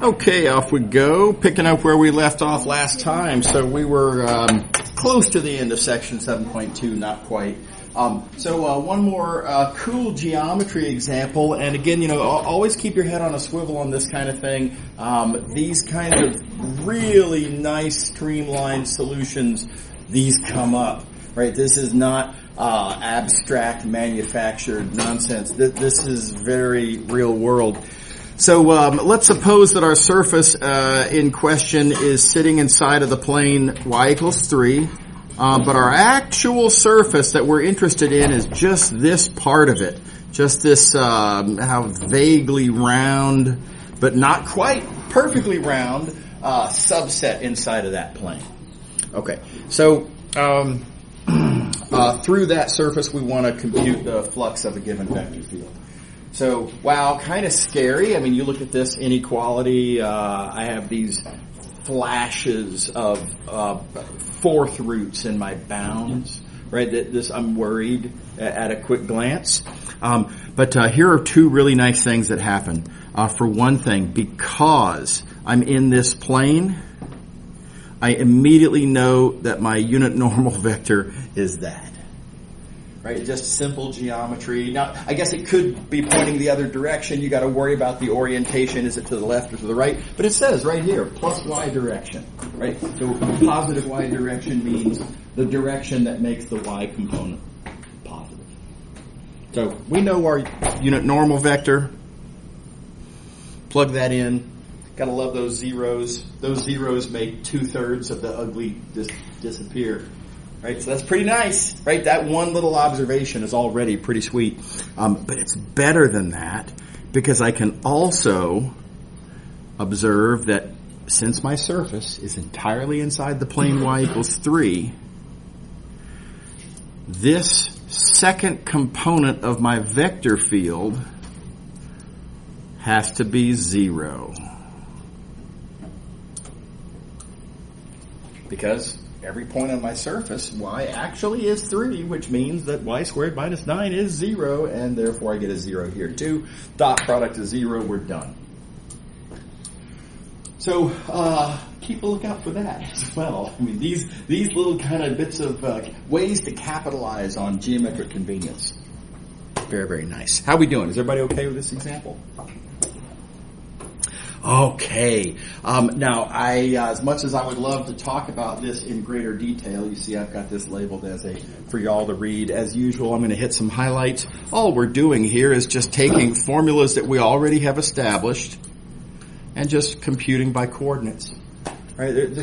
Okay, off we go, picking up where we left off last time. So we were close to the end of section 7.2, not quite. So one more cool geometry example, and again, always keep your head on a swivel on this kind of thing. These kind of really nice streamlined solutions, these come up, right? This is not abstract manufactured nonsense. This is very real world. So let's suppose that our surface in question is sitting inside of the plane y equals 3, but our actual surface that we're interested in is just this part of it, just this how vaguely round, but not quite perfectly round subset inside of that plane. Okay, so through that surface we want to compute the flux of a given vector field. So, wow, kind of scary. I mean, you look at this inequality. I have these flashes of fourth roots in my bounds, right? This I'm worried at a quick glance. But here are two really nice things that happen. For one thing, because I'm in this plane, I immediately know that my unit normal vector is that. Right, just simple geometry. Now, I guess it could be pointing the other direction. You got to worry about the orientation. Is it to the left or to the right? But it says right here, plus y direction. Right, so positive y direction means the direction that makes the y component positive. So we know our unit normal vector. Plug that in. Got to love those zeros. Those zeros make 2/3 of the ugly disappear. Right, so that's pretty nice, right? That one little observation is already pretty sweet. But it's better than that because I can also observe that since my surface is entirely inside the plane y equals 3, this second component of my vector field has to be 0. Because every point on my surface, y actually is 3, which means that y squared minus 9 is 0, and therefore I get a 0 here too. Dot product is 0, we're done. So keep a lookout for that as well. I mean, these little kind of bits of ways to capitalize on geometric convenience. Very, very nice. How are we doing? Is everybody okay with this example? Okay. Now, as much as I would love to talk about this in greater detail, you see I've got this labeled as for y'all to read. As usual, I'm going to hit some highlights. All we're doing here is just taking formulas that we already have established and just computing by coordinates. Right?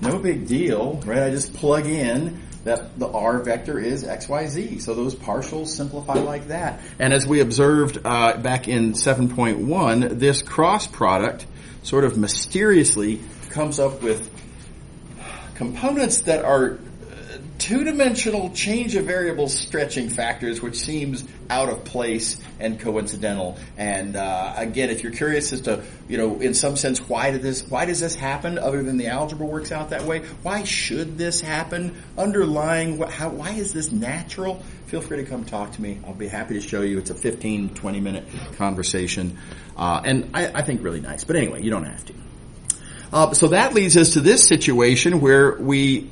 No big deal, right? I just plug in that the R vector is XYZ. So those partials simplify like that. And as we observed back in 7.1, this cross product sort of mysteriously comes up with components that are two-dimensional change of variables stretching factors, which seems out of place and coincidental. And again, if you're curious as to, in some sense, why does this happen other than the algebra works out that way? Why should this happen? Underlying, why is this natural? Feel free to come talk to me. I'll be happy to show you. It's a 15, 20-minute conversation. And I think really nice. But anyway, you don't have to. So that leads us to this situation where we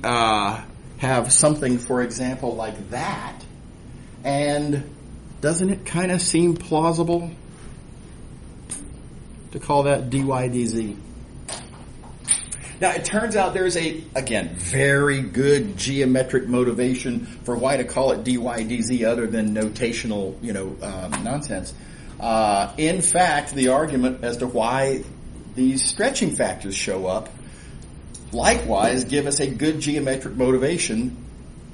have something, for example, like that, and doesn't it kind of seem plausible to call that dy dz? Now, it turns out there's again, very good geometric motivation for why to call it dy dz other than notational, nonsense. In fact, the argument as to why these stretching factors show up likewise give us a good geometric motivation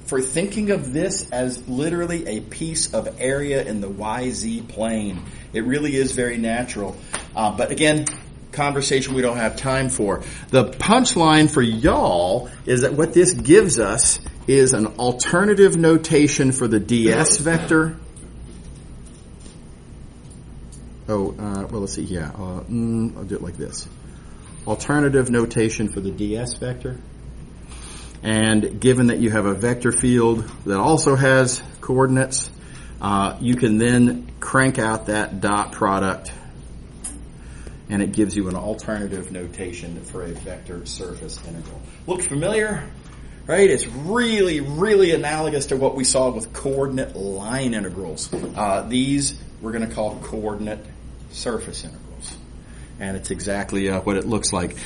for thinking of this as literally a piece of area in the YZ plane. It really is very natural. But again, conversation we don't have time for. The punchline for y'all is that what this gives us is an alternative notation for the ds vector. Let's see. Yeah, I'll do it like this. Alternative notation for the ds vector. And given that you have a vector field that also has coordinates, you can then crank out that dot product and it gives you an alternative notation for a vector surface integral. Look familiar? Right? It's really, really analogous to what we saw with coordinate line integrals. These we're going to call coordinate surface integrals. And it's exactly what it looks like.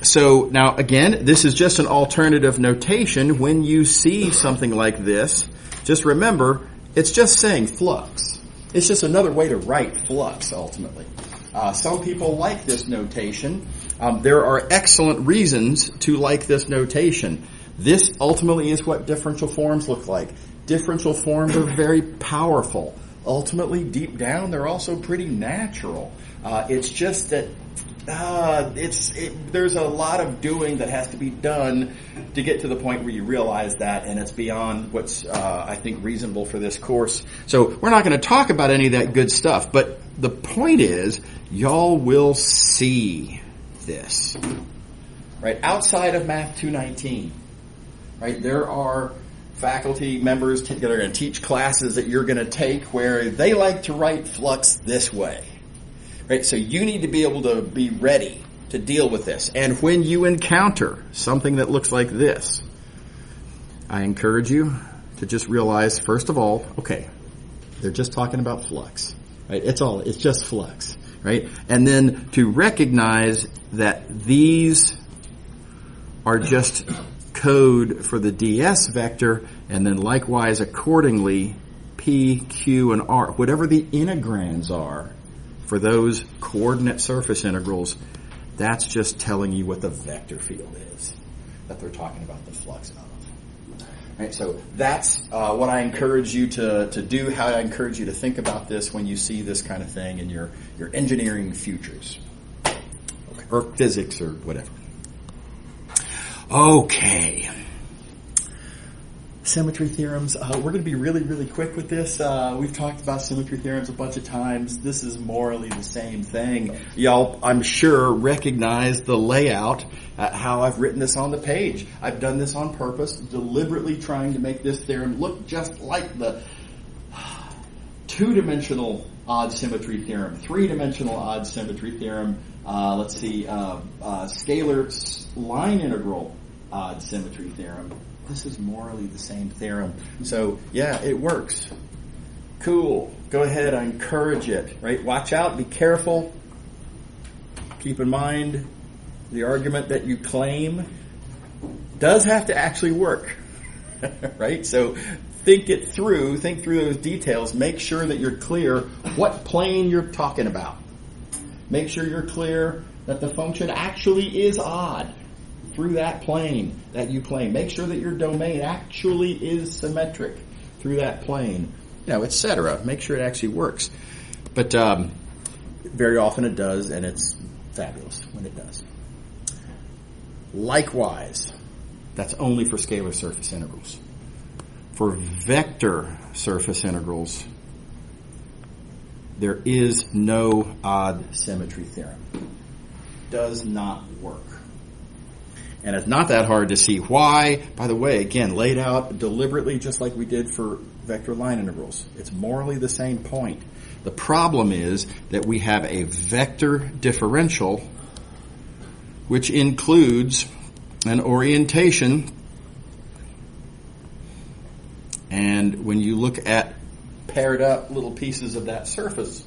So now, again, this is just an alternative notation. When you see something like this, just remember, it's just saying flux. It's just another way to write flux, ultimately. Some people like this notation. There are excellent reasons to like this notation. This ultimately is what differential forms look like. Differential forms are very powerful. Ultimately, deep down, they're also pretty natural. It's just that there's a lot of doing that has to be done to get to the point where you realize that, and it's beyond what's, I think, reasonable for this course. So we're not going to talk about any of that good stuff, but the point is, y'all will see this. Right? Outside of Math219, right, there are faculty members that are going to teach classes that you're going to take where they like to write flux this way. Right? So you need to be able to be ready to deal with this. And when you encounter something that looks like this, I encourage you to just realize, first of all, okay, they're just talking about flux. Right? It's just flux. Right? And then to recognize that these are just code for the ds vector, and then likewise accordingly p, q, and r, whatever the integrands are for those coordinate surface integrals, that's just telling you what the vector field is that they're talking about the flux of. Right, so that's what I encourage you to do, how I encourage you to think about this when you see this kind of thing in your engineering futures. Okay. Or physics or whatever. Okay. Symmetry theorems. We're going to be really, really quick with this. We've talked about symmetry theorems a bunch of times. This is morally the same thing. Y'all, I'm sure, recognize the layout, how I've written this on the page. I've done this on purpose, deliberately trying to make this theorem look just like the two-dimensional odd symmetry theorem, three-dimensional odd symmetry theorem. Let's see, scalar line integral odd symmetry theorem. This is morally the same theorem. So, yeah, it works. Cool. Go ahead. I encourage it. Right? Watch out. Be careful. Keep in mind the argument that you claim does have to actually work. Right? So, think it through. Think through those details. Make sure that you're clear what plane you're talking about. Make sure you're clear that the function actually is odd through that plane that you claim. Make sure that your domain actually is symmetric through that plane, etc. Make sure it actually works. But very often it does, and it's fabulous when it does. Likewise, that's only for scalar surface integrals. For vector surface integrals, there is no odd symmetry theorem. Does not work. And it's not that hard to see why. By the way, again, laid out deliberately just like we did for vector line integrals. It's morally the same point. The problem is that we have a vector differential which includes an orientation. And when you look at paired up little pieces of that surface,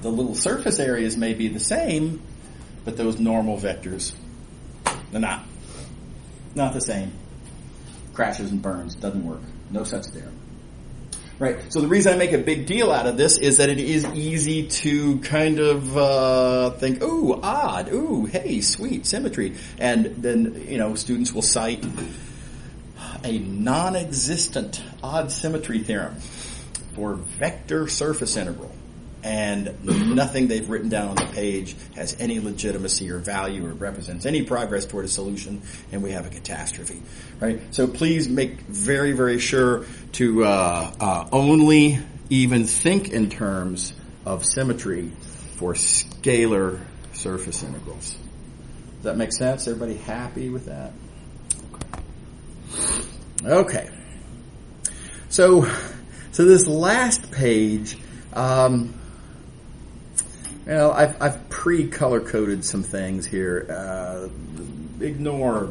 the little surface areas may be the same, but those normal vectors, they're not the same. Crashes and burns, doesn't work. No such theorem. Right, so the reason I make a big deal out of this is that it is easy to kind of think, ooh, odd, ooh, hey, sweet, symmetry. And then, students will cite a non-existent odd symmetry theorem for vector surface integral. And nothing they've written down on the page has any legitimacy or value or represents any progress toward a solution, and we have a catastrophe, right? So please make very, very sure to only even think in terms of symmetry for scalar surface integrals. Does that make sense? Everybody happy with that? Okay. So this last page, Well, I've pre-color coded some things here. Ignore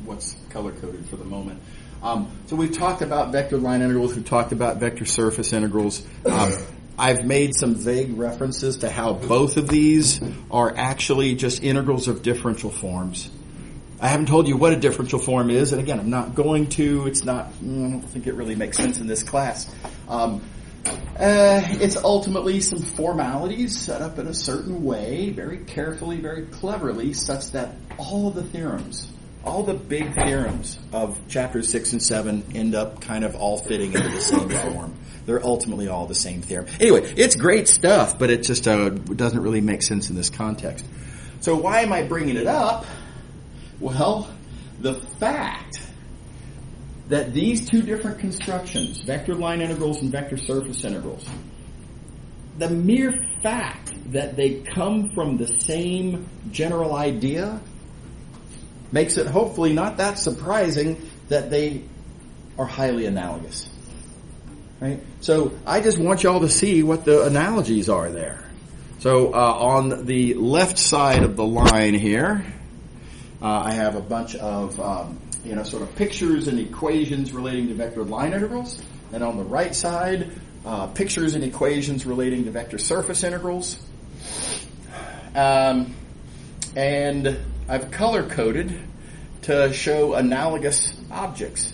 what's color coded for the moment. So we've talked about vector line integrals. We've talked about vector surface integrals. I've made some vague references to how both of these are actually just integrals of differential forms. I haven't told you what a differential form is, and again, I'm not going to. I don't think it really makes sense in this class. It's ultimately some formalities set up in a certain way, very carefully, very cleverly, such that all of the theorems, all the big theorems of chapters 6 and 7 end up kind of all fitting into the same form. They're ultimately all the same theorem. Anyway, it's great stuff, but it just doesn't really make sense in this context. So why am I bringing it up? Well, the fact that these two different constructions, vector line integrals and vector surface integrals, the mere fact that they come from the same general idea makes it hopefully not that surprising that they are highly analogous. Right? So I just want y'all to see what the analogies are there. So on the left side of the line here, I have a bunch of sort of pictures and equations relating to vector line integrals. And on the right side, pictures and equations relating to vector surface integrals. And I've color-coded to show analogous objects.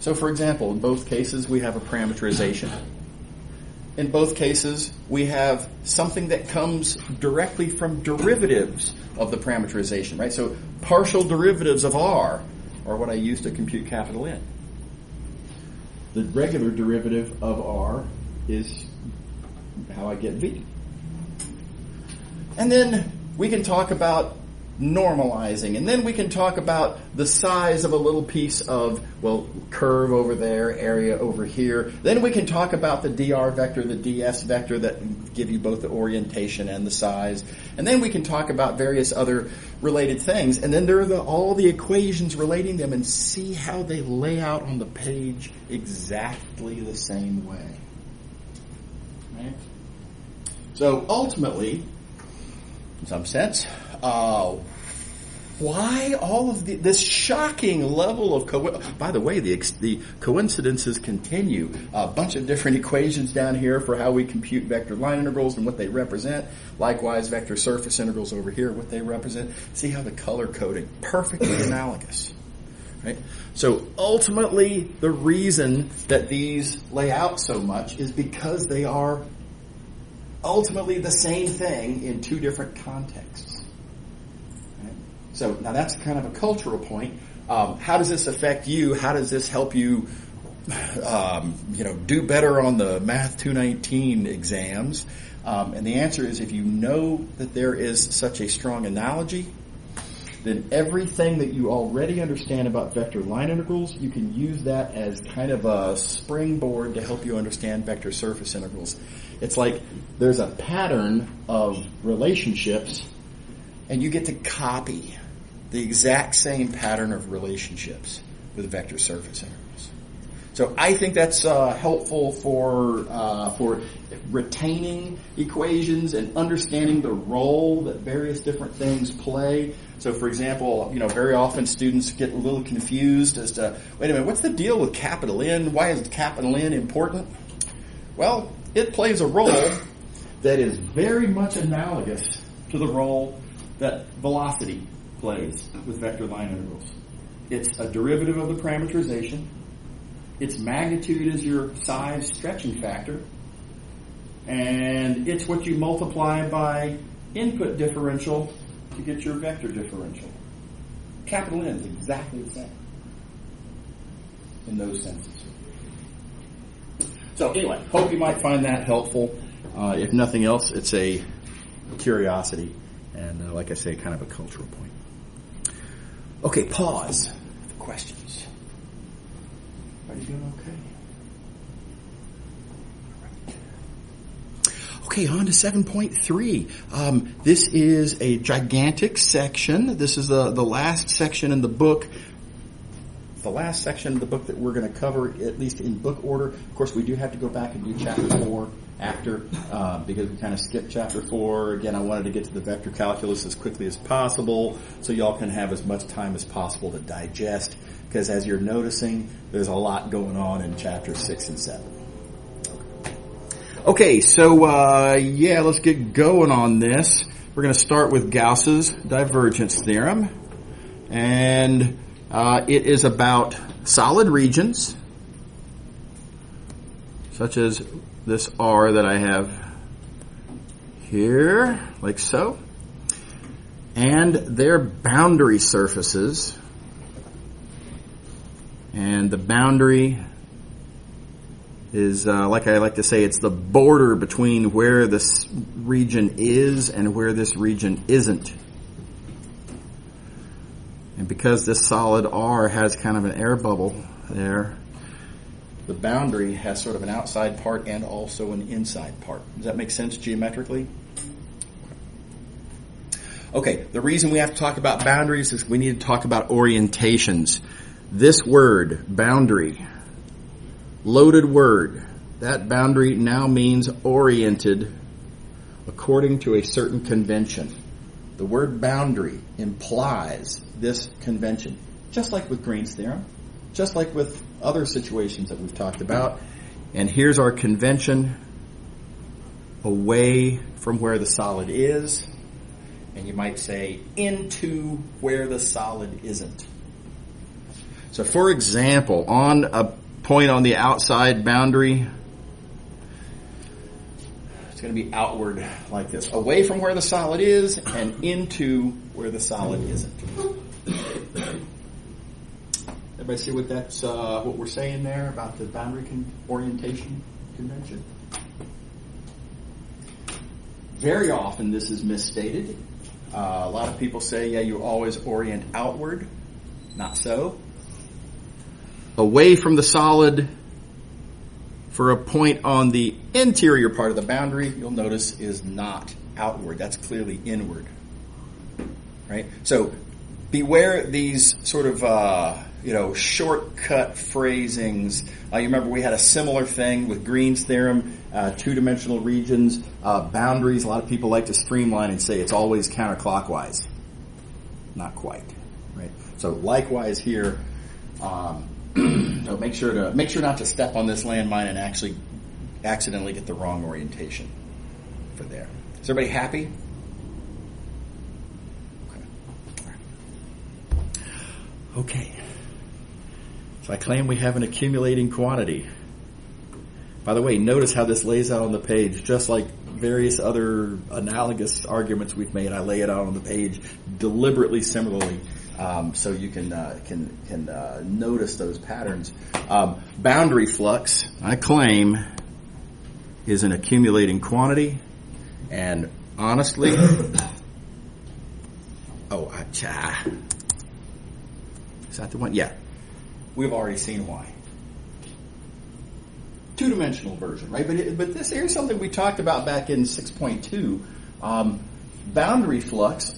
So, for example, in both cases, we have a parameterization. In both cases, we have something that comes directly from derivatives of the parameterization, right? So, partial derivatives of R are what I use to compute capital N. The regular derivative of R is how I get V. And then we can talk about normalizing, and then we can talk about the size of a little piece of, curve over there, area over here. Then we can talk about the dr vector, the ds vector that give you both the orientation and the size. And then we can talk about various other related things. And then there are all the equations relating them, and see how they lay out on the page exactly the same way. Right? So ultimately, in some sense, why all of this shocking level of by the way, the coincidences continue. A bunch of different equations down here for how we compute vector line integrals and what they represent. Likewise, vector surface integrals over here, what they represent. See how the color coding, perfectly analogous. Right? So ultimately, the reason that these lay out so much is because they are ultimately the same thing in two different contexts. Right? So now that's kind of a cultural point. How does this affect you? How does this help you, do better on the Math219 exams? And the answer is, if you know that there is such a strong analogy, then everything that you already understand about vector line integrals, you can use that as kind of a springboard to help you understand vector surface integrals. It's like there's a pattern of relationships, and you get to copy the exact same pattern of relationships with vector surface integrals. So I think that's helpful for retaining equations and understanding the role that various different things play. So, for example, very often students get a little confused as to, wait a minute, what's the deal with capital N? Why is capital N important? Well, it plays a role that is very much analogous to the role that velocity plays with vector line integrals. It's a derivative of the parameterization. Its magnitude is your size stretching factor. And it's what you multiply by input differential to get your vector differential. Capital N is exactly the same in those senses. So anyway, hope you might find that helpful. If nothing else, it's a curiosity and, like I say, kind of a cultural point. Okay, pause for questions. Are you doing okay? Okay, on to 7.3. This is a gigantic section. This is the last section in the book. the last section of the book that we're going to cover, at least in book order. Of course, we do have to go back and do chapter 4 after, because we kind of skipped chapter 4. Again, I wanted to get to the vector calculus as quickly as possible so y'all can have as much time as possible to digest, because as you're noticing, there's a lot going on in chapters 6 and 7. Okay, so let's get going on this. We're going to start with Gauss's divergence theorem, and it is about solid regions, such as this R that I have here, like so, and their boundary surfaces, and the boundary is, like I like to say, it's the border between where this region is and where this region isn't. And because this solid R has kind of an air bubble there, the boundary has sort of an outside part and also an inside part. Does that make sense geometrically? Okay, the reason we have to talk about boundaries is we need to talk about orientations. This word, boundary, loaded word. That boundary now means oriented according to a certain convention. The word boundary implies this convention, just like with Green's theorem, just like with other situations that we've talked about. And here's our convention: away from where the solid is, and you might say into where the solid isn't. So for example, on a point on the outside boundary, it's going to be outward like this, away from where the solid is and into where the solid isn't. Everybody see what that's what we're saying there about the boundary orientation convention? Very often this is misstated. A lot of people say, yeah, you always orient outward. Not so. Away from the solid for a point on the interior part of the boundary, you'll notice, is not outward. That's clearly inward. Right? So beware these sort of shortcut phrasings. You remember we had a similar thing with Green's theorem, two-dimensional regions, boundaries. A lot of people like to streamline and say it's always counterclockwise. Not quite. Right? So likewise here, so make sure not to step on this landmine and actually accidentally get the wrong orientation for there. Is everybody happy? Okay. So I claim we have an accumulating quantity. By the way, notice how this lays out on the page, just like various other analogous arguments we've made. I lay it out on the page deliberately similarly. So you can notice those patterns. Boundary flux, I claim, is an accumulating quantity, and honestly, is that the one? Yeah, we've already seen why. Two-dimensional version, right? But here's something we talked about back in 6.2. Boundary flux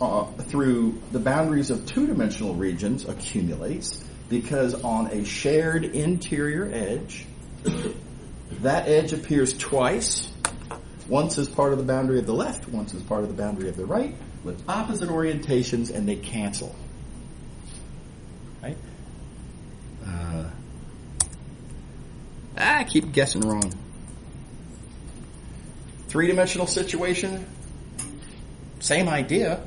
through the boundaries of two-dimensional regions accumulates because on a shared interior edge, that edge appears twice, once as part of the boundary of the left, once as part of the boundary of the right, with opposite orientations, and they cancel. Right? I keep guessing wrong. Three-dimensional situation, same idea,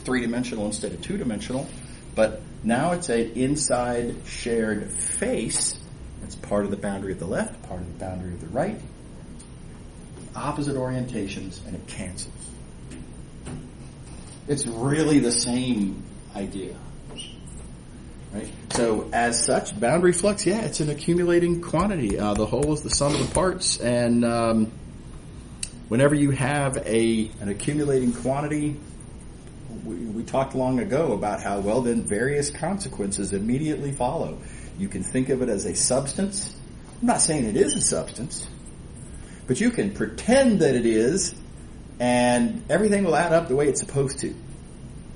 three-dimensional instead of two-dimensional, but now it's an inside shared face. It's part of the boundary of the left, part of the boundary of the right, opposite orientations, and it cancels. It's really the same idea. Right? So as such, boundary flux, yeah, it's an accumulating quantity. The whole is the sum of the parts, and whenever you have an accumulating quantity, we talked long ago about how, well, then various consequences immediately follow. You can think of it as a substance. I'm not saying it is a substance, but you can pretend that it is, and everything will add up the way it's supposed to.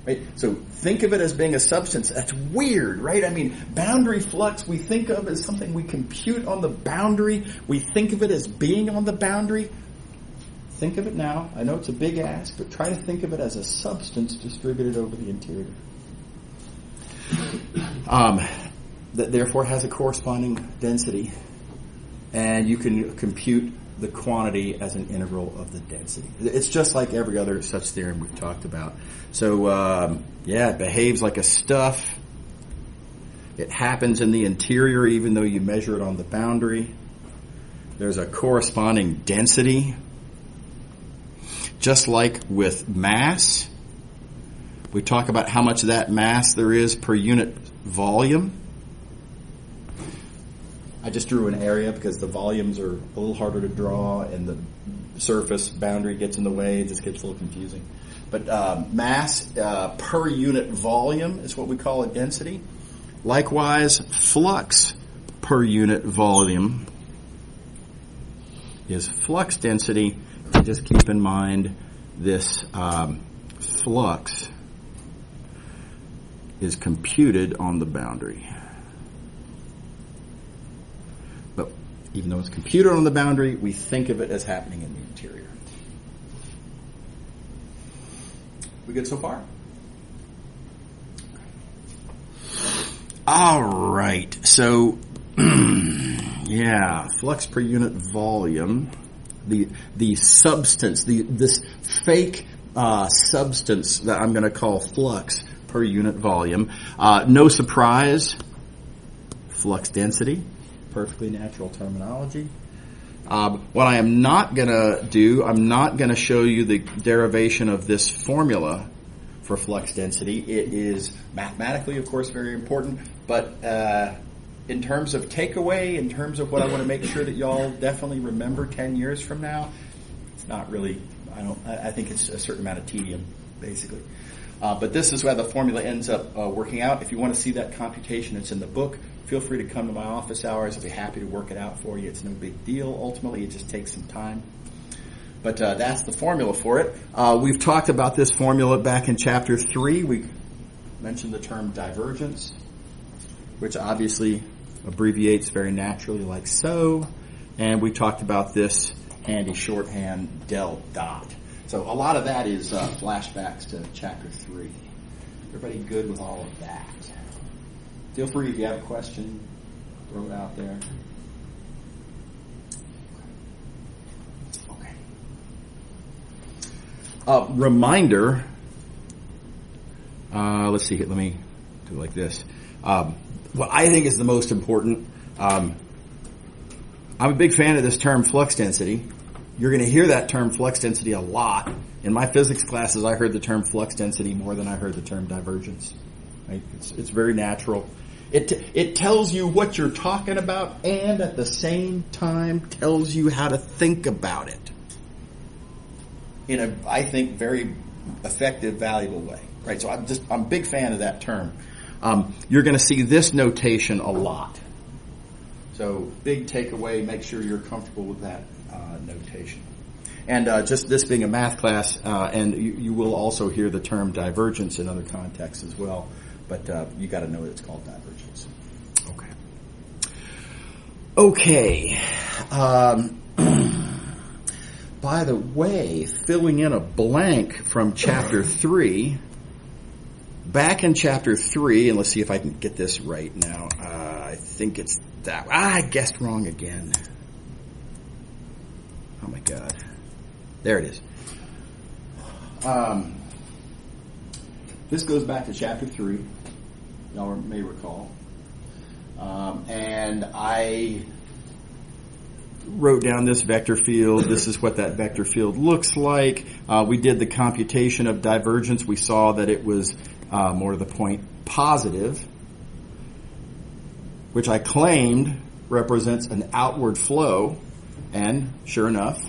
Right? So think of it as being a substance. That's weird, right? I mean, boundary flux we think of as something we compute on the boundary. We think of it as being on the boundary. Think of it now. I know it's a big ask, but try to think of it as a substance distributed over the interior. That therefore has a corresponding density. And you can compute the quantity as an integral of the density. It's just like every other such theorem we've talked about. So, it behaves like a stuff. It happens in the interior even though you measure it on the boundary. There's a corresponding density. Just like with mass, we talk about how much of that mass there is per unit volume. I just drew an area because the volumes are a little harder to draw and the surface boundary gets in the way. It just gets a little confusing. But mass per unit volume is what we call a density. Likewise, flux per unit volume is flux density. And just keep in mind this flux is computed on the boundary. But even though it's computed on the boundary, we think of it as happening in the interior. We good so far? All right. So, flux per unit volume. The substance, this fake substance that I'm going to call flux per unit volume. No surprise, flux density, perfectly natural terminology. What I am not going to do, I'm not going to show you the derivation of this formula for flux density. It is mathematically, of course, very important, but in terms of takeaway, in terms of what I want to make sure that y'all definitely remember 10 years from now, it's not really, I think it's a certain amount of tedium, basically. But this is where the formula ends up working out. If you want to see that computation, it's in the book. Feel free to come to my office hours. I'll be happy to work it out for you. It's no big deal. Ultimately, it just takes some time. But that's the formula for it. We've talked about this formula back in Chapter 3. We mentioned the term divergence, which obviously abbreviates very naturally like so. And we talked about this handy shorthand del dot. So a lot of that is flashbacks to Chapter 3. Everybody good with all of that? Feel free if you have a question, throw it out there. Okay. Reminder. Let's see. Let me do it like this. What I think is the most important, I'm a big fan of this term flux density. You're going to hear that term flux density a lot. In my physics classes, I heard the term flux density more than I heard the term divergence. Right? It's very natural. It tells you what you're talking about and at the same time tells you how to think about it in a, I think, very effective, valuable way. Right? So I'm a big fan of that term. You're going to see this notation a lot. So big takeaway, make sure you're comfortable with that notation. And just this being a math class, and you will also hear the term divergence in other contexts as well, but you got to know that it's called divergence. Okay. By the way, filling in a blank from Chapter 3, back in Chapter 3, and let's see if I can get this right now. I think it's that. I guessed wrong again. Oh my God. There it is. This goes back to Chapter 3. Y'all may recall. And I wrote down this vector field. This is what that vector field looks like. We did the computation of divergence. We saw that it was, more to the point, positive, which I claimed represents an outward flow. And sure enough,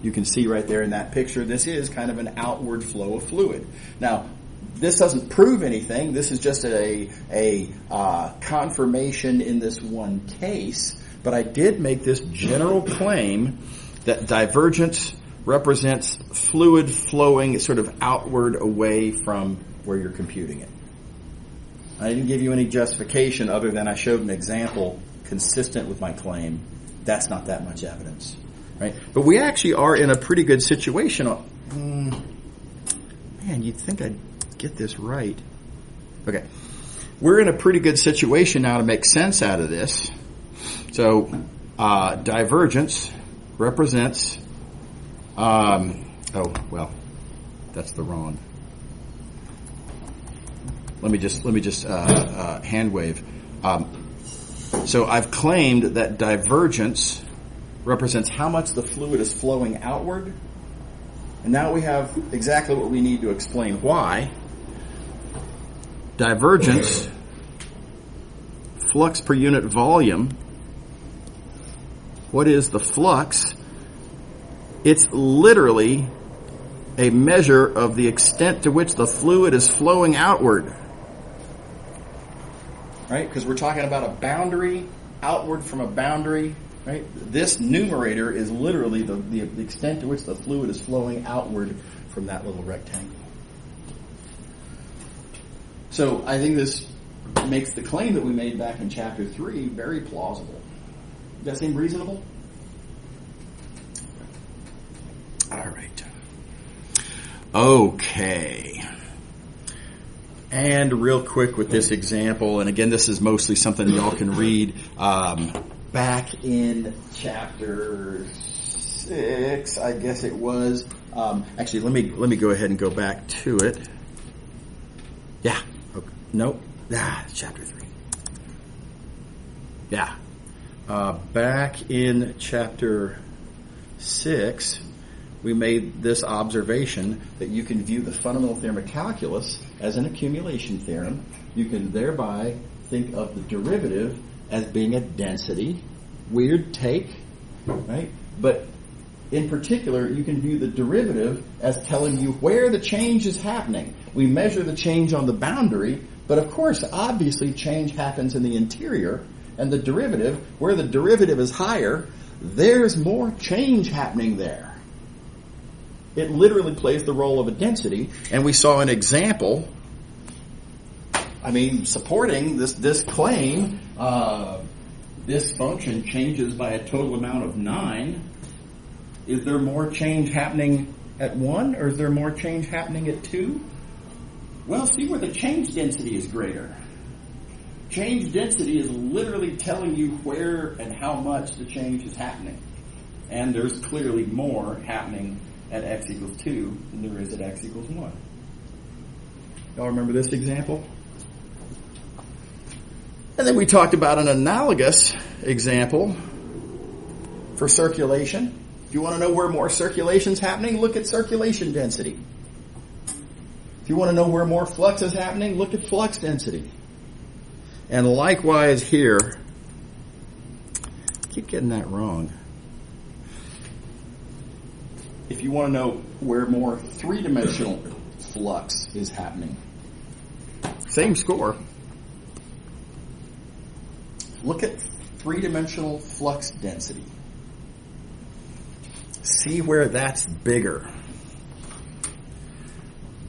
you can see right there in that picture, this is kind of an outward flow of fluid. Now, this doesn't prove anything. This is just a confirmation in this one case. But I did make this general claim that divergence represents fluid flowing sort of outward away from where you're computing it. I didn't give you any justification other than I showed an example consistent with my claim. That's not that much evidence, right? But we actually are in a pretty good situation. Man, you'd think I'd get this right. Okay. We're in a pretty good situation now to make sense out of this. So, divergence represents, that's the wrong. Let me just hand wave. So I've claimed that divergence represents how much the fluid is flowing outward. And now we have exactly what we need to explain why. Divergence, flux per unit volume. What is the flux? It's literally a measure of the extent to which the fluid is flowing outward. Right? Because we're talking about a boundary, outward from a boundary. Right? This numerator is literally the extent to which the fluid is flowing outward from that little rectangle. So I think this makes the claim that we made back in chapter 3 very plausible. Does that seem reasonable? All right. Okay. And real quick with this example, and again, this is mostly something y'all can read. Back in chapter 6, I guess it was. Actually, let me go ahead and go back to it. Yeah. Okay. Nope. Chapter 3. Yeah. Back in chapter 6, we made this observation that you can view the fundamental theorem of calculus as an accumulation theorem. You can thereby think of the derivative as being a density. Weird take, right? But in particular, you can view the derivative as telling you where the change is happening. We measure the change on the boundary, but of course, obviously, change happens in the interior, and the derivative, where the derivative is higher, there's more change happening there. It literally plays the role of a density, and we saw an example, supporting this claim. This function changes by a total amount of 9. Is there more change happening at 1, or is there more change happening at 2? Well, see where the change density is greater. Change density is literally telling you where and how much the change is happening. And there's clearly more happening at x equals 2 than there is at x equals 1. Y'all remember this example? And then we talked about an analogous example for circulation. If you want to know where more circulation is happening, look at circulation density. If you want to know where more flux is happening, look at flux density. And likewise here, I keep getting that wrong. If you want to know where more three-dimensional flux is happening, same score. Look at three-dimensional flux density. See where that's bigger.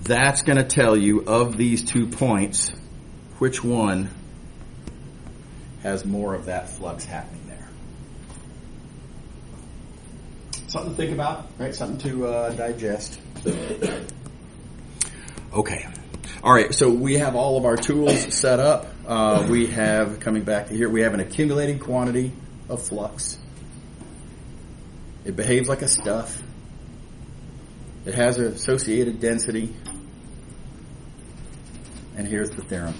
That's going to tell you, of these 2 points, which one has more of that flux happening there. Something to think about, right? Something to digest. Okay. All right, so we have all of our tools set up. We have, coming back to here, we have an accumulating quantity of flux. It behaves like a stuff. It has an associated density. And here's the theorem.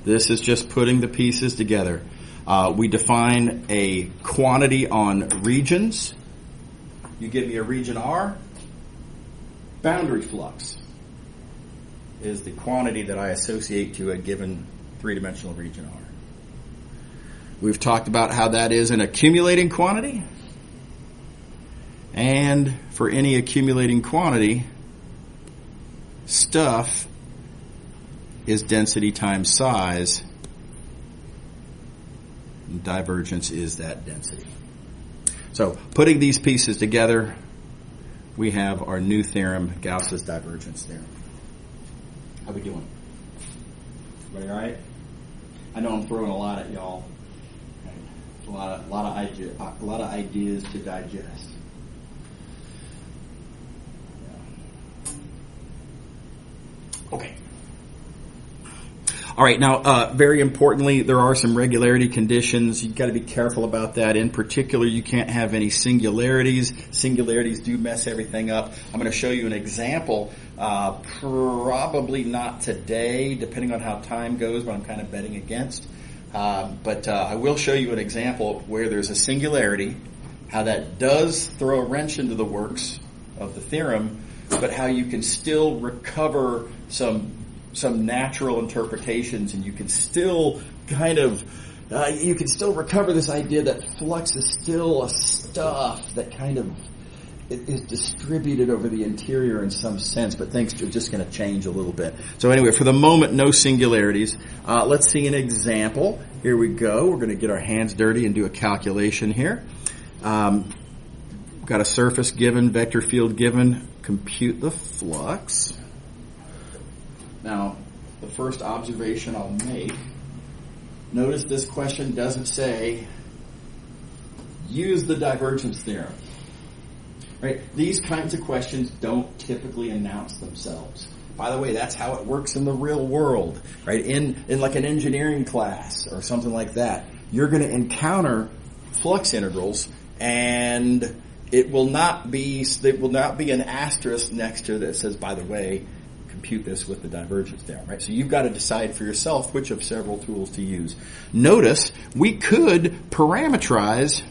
This is just putting the pieces together. We define a quantity on regions. You give me a region R. Boundary flux is the quantity that I associate to a given three-dimensional region R. We've talked about how that is an accumulating quantity. And for any accumulating quantity, stuff is density times size. And divergence is that density. So putting these pieces together, we have our new theorem, Gauss's divergence theorem. How we doing? Everybody all right? I know I'm throwing a lot at y'all. A lot of ideas to digest. Okay. All right. Now, very importantly, there are some regularity conditions. You've got to be careful about that. In particular, you can't have any singularities. Singularities do mess everything up. I'm going to show you an example. Probably not today, depending on how time goes, but I'm kind of betting against. But I will show you an example where there's a singularity, how that does throw a wrench into the works of the theorem, but how you can still recover some natural interpretations, and you can still you can still recover this idea that flux is still a stuff that kind of is distributed over the interior in some sense, but things are just going to change a little bit. So anyway, for the moment, no singularities. Let's see an example. Here we go. We're going to get our hands dirty and do a calculation here. We've got a surface given, vector field given. Compute the flux. Now, the first observation I'll make, notice this question doesn't say, use the divergence theorem. Right? These kinds of questions don't typically announce themselves. By the way, that's how it works in the real world. Right? In like an engineering class or something like that, you're going to encounter flux integrals, and it will not be an asterisk next to it that says, by the way, compute this with the divergence theorem, right? So you've got to decide for yourself which of several tools to use. Notice we could parameterize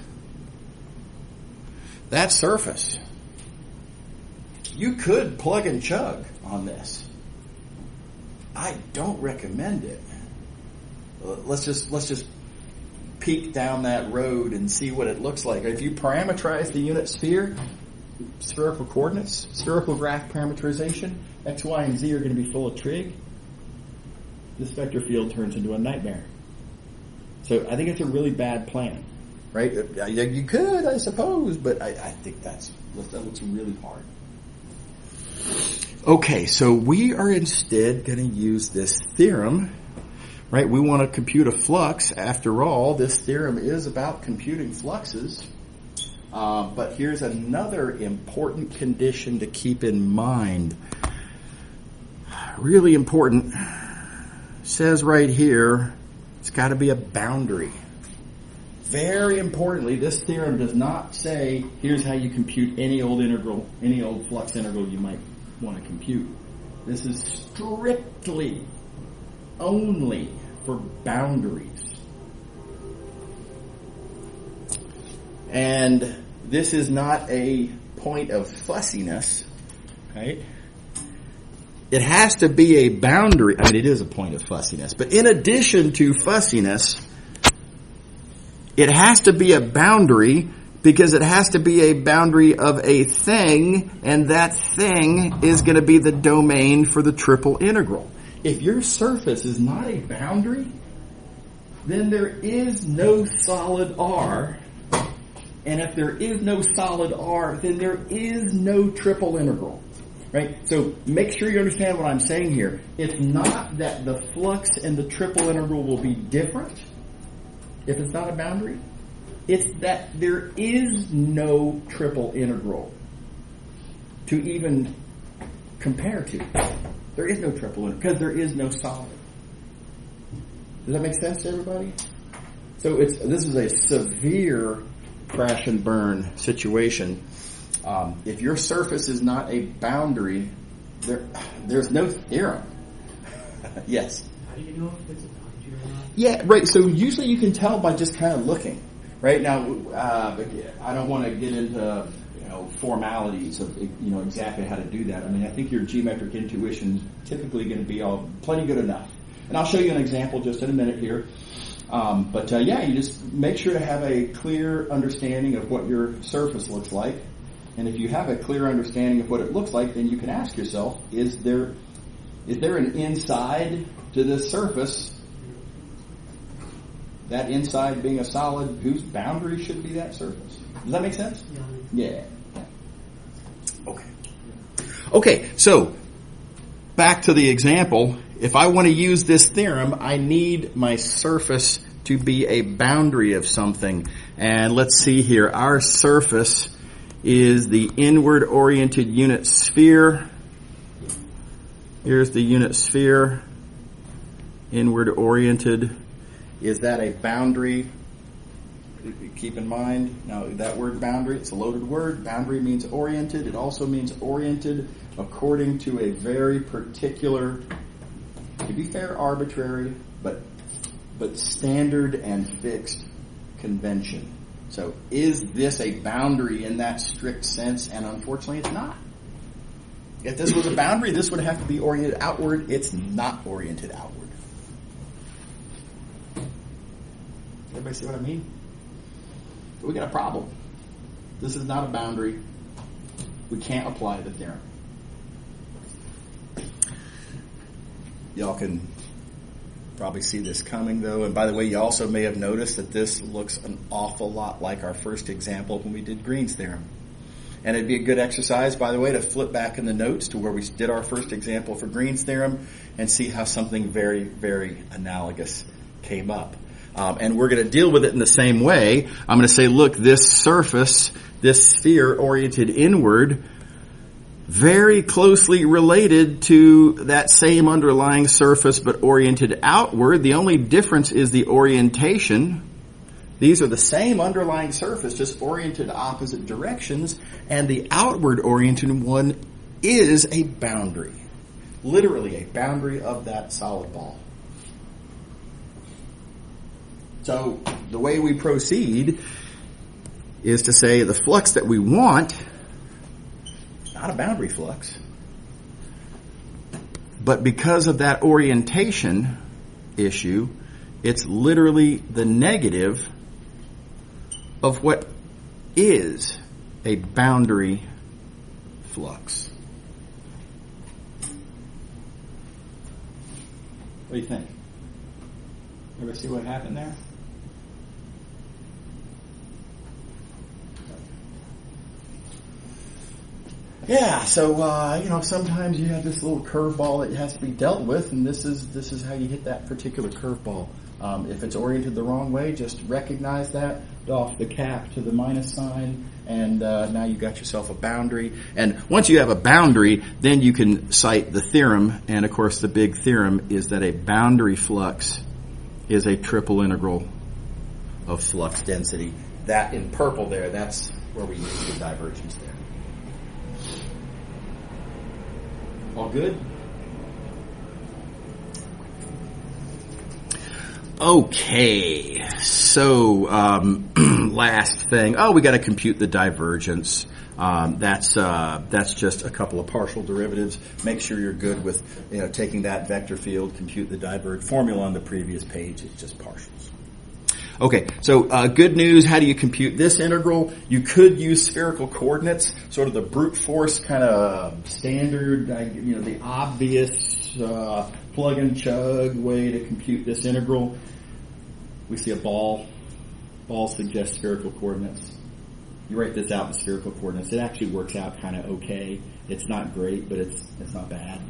that surface. You could plug and chug on this. I don't recommend it. Let's just peek down that road and see what it looks like. If you parameterize the unit sphere, spherical coordinates, spherical graph parameterization, X, Y, and Z are going to be full of trig. This vector field turns into a nightmare. So I think it's a really bad plan, right? You could, I suppose, but I think that looks really hard. Okay, so we are instead going to use this theorem, right? We want to compute a flux. After all, this theorem is about computing fluxes. But here's another important condition to keep in mind. Really important. Says right here, it's got to be a boundary. Very importantly, this theorem does not say, here's how you compute any old flux integral you might want to compute. This is strictly only for boundaries. And this is not a point of fussiness, right? It has to be a boundary. I mean, it is a point of fussiness. But in addition to fussiness, it has to be a boundary because it has to be a boundary of a thing, and that thing is going to be the domain for the triple integral. If your surface is not a boundary, then there is no solid R. And if there is no solid R, then there is no triple integral. Right? So make sure you understand what I'm saying here. It's not that the flux and the triple integral will be different if it's not a boundary. It's that there is no triple integral to even compare to. There is no triple integral because there is no solid. Does that make sense to everybody? So this is a severe crash and burn situation. If your surface is not a boundary, there's no theorem. Yes? How do you know if it's a boundary or not? Yeah, right. So usually you can tell by just kind of looking. Right now, I don't want to get into formalities of exactly how to do that. I mean, I think your geometric intuition is typically going to be plenty good enough. And I'll show you an example just in a minute here. You just make sure to have a clear understanding of what your surface looks like. And if you have a clear understanding of what it looks like, then you can ask yourself, is there an inside to this surface? That inside being a solid, whose boundary should be that surface? Does that make sense? Yeah. Okay, so back to the example, if I want to use this theorem, I need my surface to be a boundary of something. And let's see here. Our surface is the inward-oriented unit sphere. Here's the unit sphere, inward-oriented. Is that a boundary? Keep in mind, now that word boundary, it's a loaded word. Boundary means oriented. It also means oriented according to a very particular, to be fair, arbitrary, but standard and fixed convention. So is this a boundary in that strict sense? And unfortunately, it's not. If this was a boundary, this would have to be oriented outward. It's not oriented outward. Everybody see what I mean? We got a problem. This is not a boundary. We can't apply the theorem. Y'all can probably see this coming, though. And by the way, you also may have noticed that this looks an awful lot like our first example when we did Green's theorem. And it'd be a good exercise, by the way, to flip back in the notes to where we did our first example for Green's theorem and see how something very, very analogous came up. And we're going to deal with it in the same way. I'm going to say, look, this surface, this sphere oriented inward, very closely related to that same underlying surface but oriented outward. The only difference is the orientation. These are the same underlying surface, just oriented opposite directions, and the outward oriented one is a boundary. Literally a boundary of that solid ball. So the way we proceed is to say the flux that we want, not a boundary flux, but because of that orientation issue, it's literally the negative of what is a boundary flux. What do you think? Ever see what happened there? Yeah, so sometimes you have this little curveball that has to be dealt with, and this is how you hit that particular curveball. If it's oriented the wrong way, just recognize that, doff the cap to the minus sign, and now you've got yourself a boundary. And once you have a boundary, then you can cite the theorem, and of course the big theorem is that a boundary flux is a triple integral of flux density. That in purple there, that's where we use the divergence there. All good? Okay, so last thing. Oh, we got to compute the divergence. That's just a couple of partial derivatives. Make sure you're good with taking that vector field, compute the diverge formula on the previous page. It's just partials. Okay, so good news. How do you compute this integral? You could use spherical coordinates, sort of the brute force kind of standard, the obvious plug and chug way to compute this integral. We see a ball. Ball suggests spherical coordinates. You write this out in spherical coordinates. It actually works out kind of okay. It's not great, but it's not bad.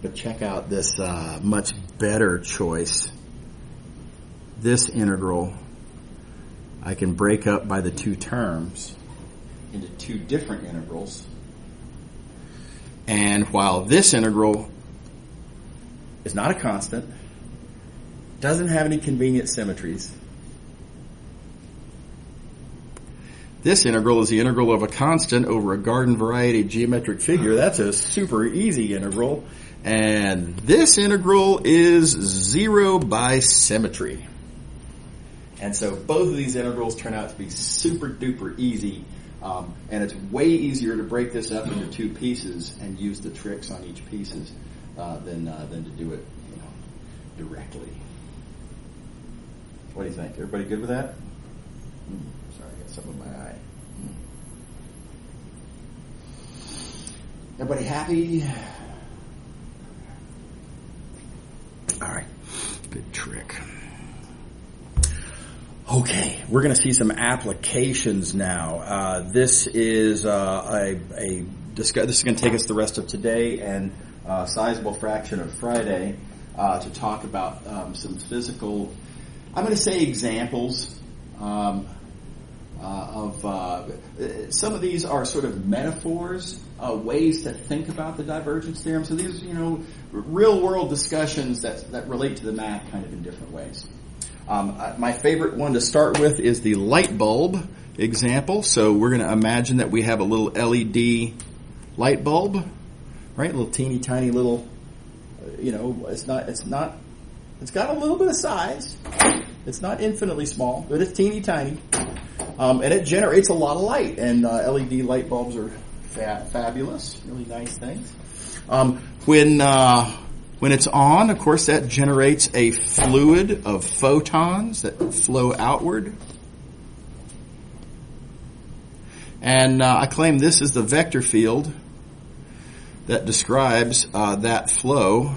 But check out this much better choice. This integral I can break up by the two terms into two different integrals. And while this integral is not a constant, doesn't have any convenient symmetries, this integral is the integral of a constant over a garden variety geometric figure. That's a super easy integral. And this integral is zero by symmetry. And so both of these integrals turn out to be super duper easy. And it's way easier to break this up into two pieces and use the tricks on each pieces than to do it directly. What do you think? Everybody good with that? Sorry, I got something in my eye. Everybody happy? All right. Good trick. Okay, we're going to see some applications now. This is this is going to take us the rest of today, and sizable fraction of Friday to talk about some physical, I'm going to say examples of some of these are sort of metaphors, ways to think about the divergence theorem. So these, real world discussions that relate to the math kind of in different ways. My favorite one to start with is the light bulb example. So we're going to imagine that we have a little LED light bulb, right? A little teeny tiny little, it's got a little bit of size. It's not infinitely small, but it's teeny tiny. And it generates a lot of light. And LED light bulbs are fabulous, really nice things. When it's on, of course, that generates a fluid of photons that flow outward. And I claim this is the vector field that describes that flow.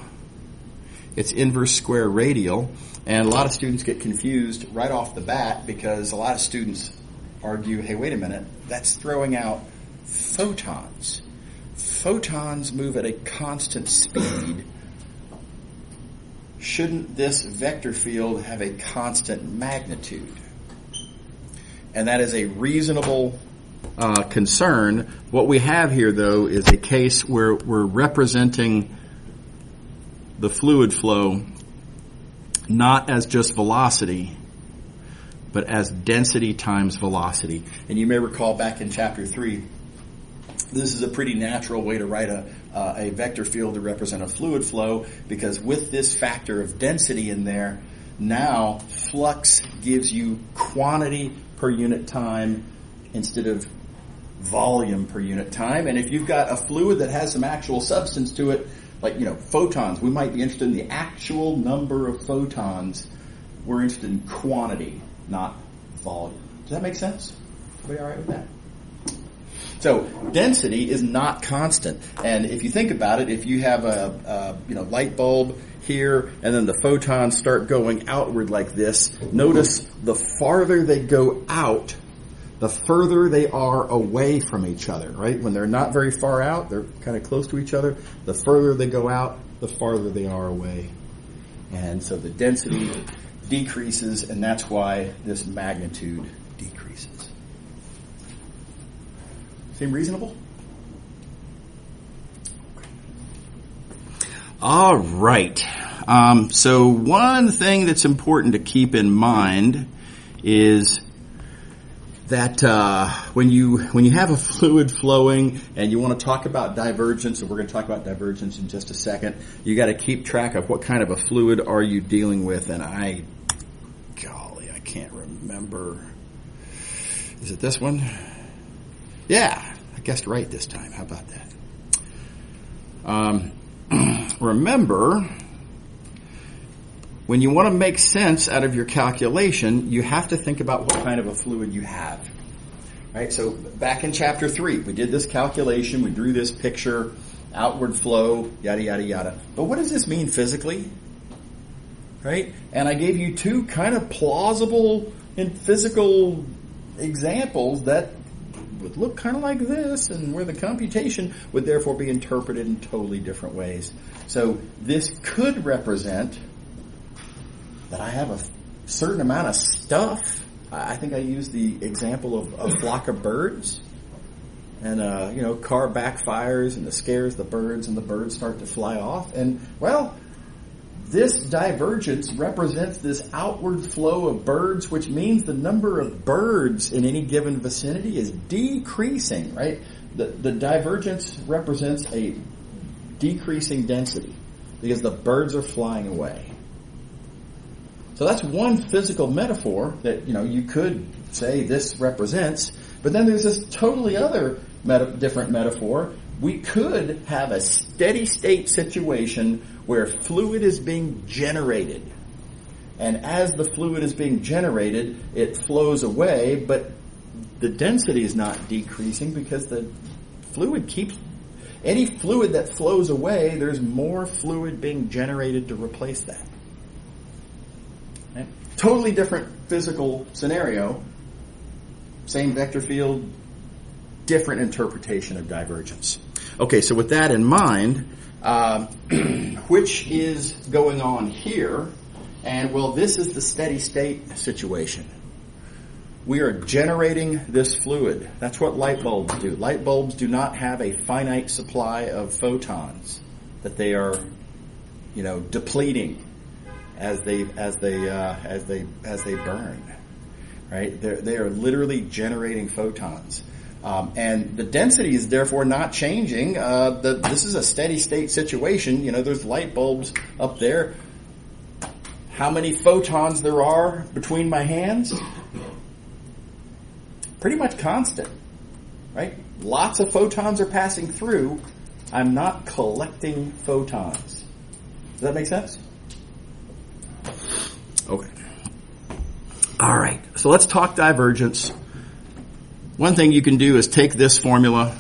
It's inverse square radial. And a lot of students get confused right off the bat because a lot of students argue, hey, wait a minute, that's throwing out photons. Photons move at a constant speed. Shouldn't this vector field have a constant magnitude? And that is a reasonable concern. What we have here, though, is a case where we're representing the fluid flow not as just velocity, but as density times velocity. And you may recall back in chapter 3, this is a pretty natural way to write a vector field to represent a fluid flow, because with this factor of density in there, now flux gives you quantity per unit time instead of volume per unit time. And if you've got a fluid that has some actual substance to it, like, photons, we might be interested in the actual number of photons. We're interested in quantity, not volume. Does that make sense? Everybody all right with that? So density is not constant. And if you think about it, if you have a light bulb here and then the photons start going outward like this, notice the farther they go out, the further they are away from each other, right? When they're not very far out, they're kind of close to each other. The further they go out, the farther they are away. And so the density decreases, and that's why this magnitude decreases. Seem reasonable? All right. So one thing that's important to keep in mind is that when you have a fluid flowing and you want to talk about divergence, and we're going to talk about divergence in just a second, you got to keep track of what kind of a fluid are you dealing with. And I can't remember. Is it this one? Yeah, I guessed right this time. How about that? Remember, when you want to make sense out of your calculation, you have to think about what kind of a fluid you have. Right? So back in chapter 3, we did this calculation, we drew this picture, outward flow, yada, yada, yada. But what does this mean physically? Right? And I gave you two kind of plausible and physical examples that would look kind of like this, and where the computation would therefore be interpreted in totally different ways. So this could represent that I have a certain amount of stuff. I think I used the example of a flock of birds. And, car backfires and it scares the birds and the birds start to fly off. And, well, this divergence represents this outward flow of birds, which means the number of birds in any given vicinity is decreasing, right? The divergence represents a decreasing density because the birds are flying away. So that's one physical metaphor that, you could say this represents. But then there's this totally other different metaphor. We could have a steady state situation where fluid is being generated. And as the fluid is being generated, it flows away, but the density is not decreasing because the fluid keeps... Any fluid that flows away, there's more fluid being generated to replace that. Okay? Totally different physical scenario. Same vector field, different interpretation of divergence. Okay, so with that in mind, which is going on here? And well, this is the steady state situation. We are generating this fluid. That's what light bulbs do. Light bulbs do not have a finite supply of photons that they are, depleting as they burn. Right? They are literally generating photons. And the density is therefore not changing. This is a steady state situation. There's light bulbs up there. How many photons there are between my hands? Pretty much constant, right? Lots of photons are passing through. I'm not collecting photons. Does that make sense? Okay. All right. So let's talk divergence. One thing you can do is take this formula,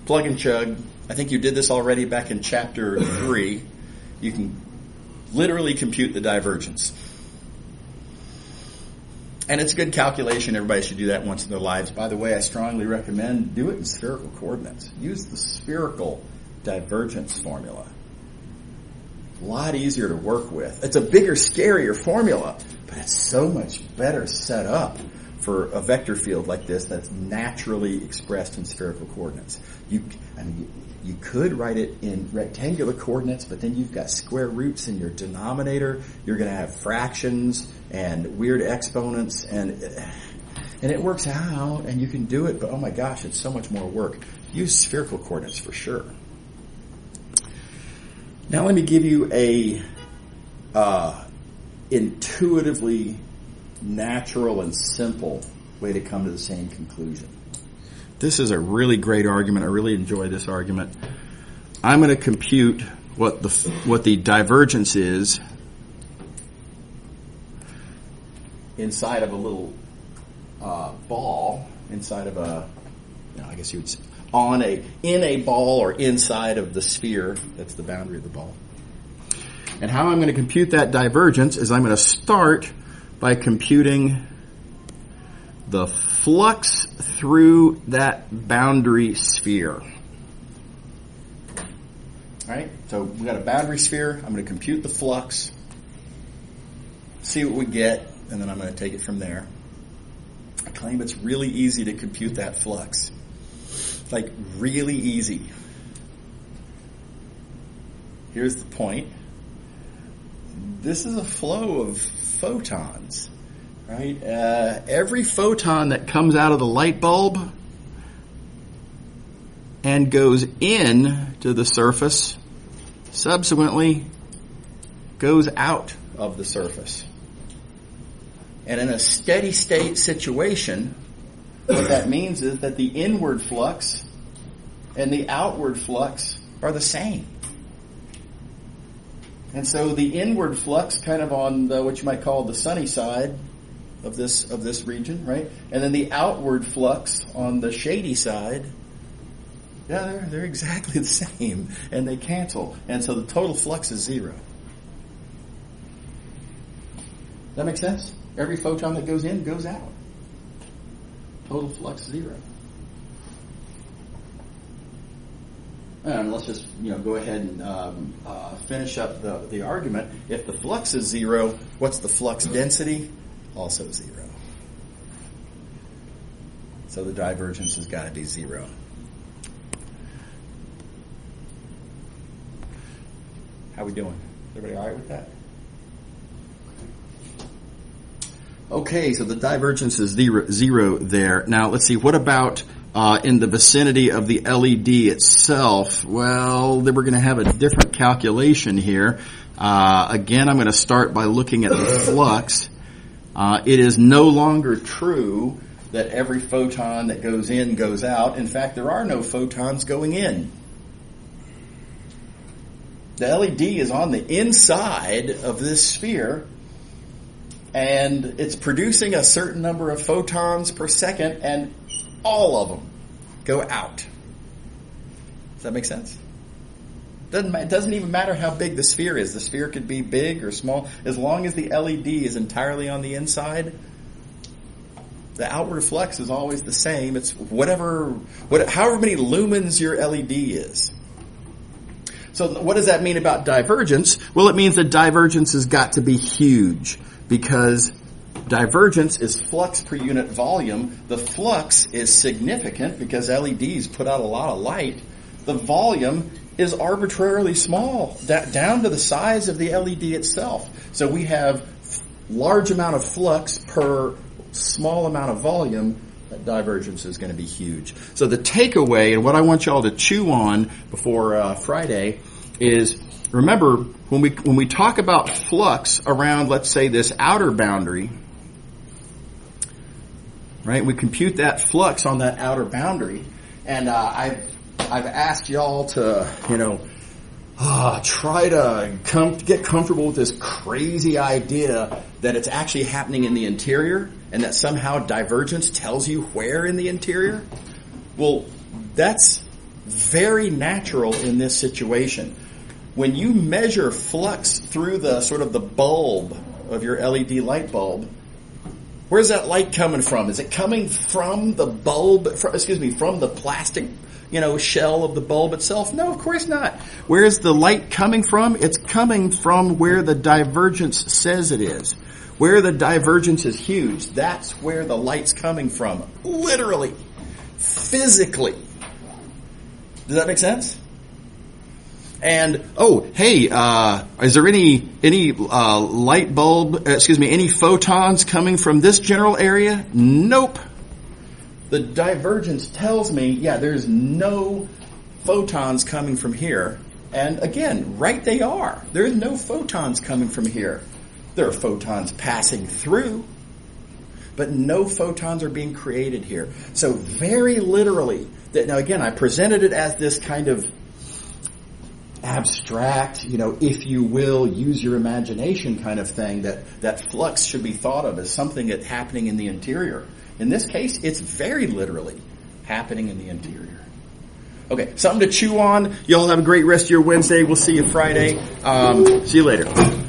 plug and chug. I think you did this already back in chapter 3. You can literally compute the divergence. And it's a good calculation. Everybody should do that once in their lives. By the way, I strongly recommend do it in spherical coordinates. Use the spherical divergence formula. A lot easier to work with. It's a bigger, scarier formula, but it's so much better set up for a vector field like this that's naturally expressed in spherical coordinates. You could write it in rectangular coordinates, but then you've got square roots in your denominator. You're going to have fractions and weird exponents, and it works out, and you can do it, but oh my gosh, it's so much more work. Use spherical coordinates for sure. Now let me give you a intuitively natural and simple way to come to the same conclusion. This is a really great argument. I really enjoy this argument. I'm going to compute what the divergence is inside of a little ball, inside of I guess you would say, in a ball or inside of the sphere. That's the boundary of the ball. And how I'm going to compute that divergence is I'm going to start by computing the flux through that boundary sphere. All right, so we've got a boundary sphere. I'm going to compute the flux, see what we get, and then I'm going to take it from there. I claim it's really easy to compute that flux. Like, really easy. Here's the point. This is a flow of photons, right? Every photon that comes out of the light bulb and goes in to the surface subsequently goes out of the surface. And in a steady state situation, what that means is that the inward flux and the outward flux are the same. And so the inward flux kind of on what you might call the sunny side of this region, right? And then the outward flux on the shady side, yeah, they're exactly the same, and they cancel. And so the total flux is 0. Does that make sense? Every photon that goes in goes out. Total flux 0. And let's just go ahead and finish up the argument. If the flux is 0, what's the flux density? Also 0. So the divergence has got to be 0. How we doing? Everybody all right with that? Okay, so the divergence is 0 there. Now let's see. What about in the vicinity of the LED itself? Well, then we're going to have a different calculation here. Again, I'm going to start by looking at the flux. It is no longer true that every photon that goes in goes out. In fact, there are no photons going in. The LED is on the inside of this sphere, and it's producing a certain number of photons per second, and all of them go out. Does that make sense? It doesn't even matter how big the sphere is. The sphere could be big or small. As long as the LED is entirely on the inside, The outward flux is always the same. It's however many lumens your LED is. So what does that mean about divergence? Well, it means that divergence has got to be huge, because divergence is flux per unit volume. The flux is significant because LEDs put out a lot of light. The volume is arbitrarily small, down to the size of the LED itself. So we have large amount of flux per small amount of volume. That divergence is going to be huge. So the takeaway, and what I want y'all to chew on before Friday, is remember when we talk about flux around, let's say, this outer boundary, right? We compute that flux on that outer boundary, and I've asked y'all to try to get comfortable with this crazy idea that it's actually happening in the interior, and that somehow divergence tells you where in the interior. Well, that's very natural in this situation. When you measure flux through the sort of the bulb of your LED light bulb, where's that light coming from? Is it coming from the bulb, from the plastic, shell of the bulb itself? No, of course not. Where's the light coming from? It's coming from where the divergence says it is. Where the divergence is huge, that's where the light's coming from. Literally. Physically. Does that make sense? And, is there any light bulb, any photons coming from this general area? Nope. The divergence tells me, there's no photons coming from here. And again, right they are. There's no photons coming from here. There are photons passing through, but no photons are being created here. So very literally, now again, I presented it as this kind of abstract, if you will, use your imagination kind of thing, that flux should be thought of as something that's happening in the interior. In this case, it's very literally happening in the interior. Okay, something to chew on. Y'all have a great rest of your Wednesday. We'll see you Friday. See you later.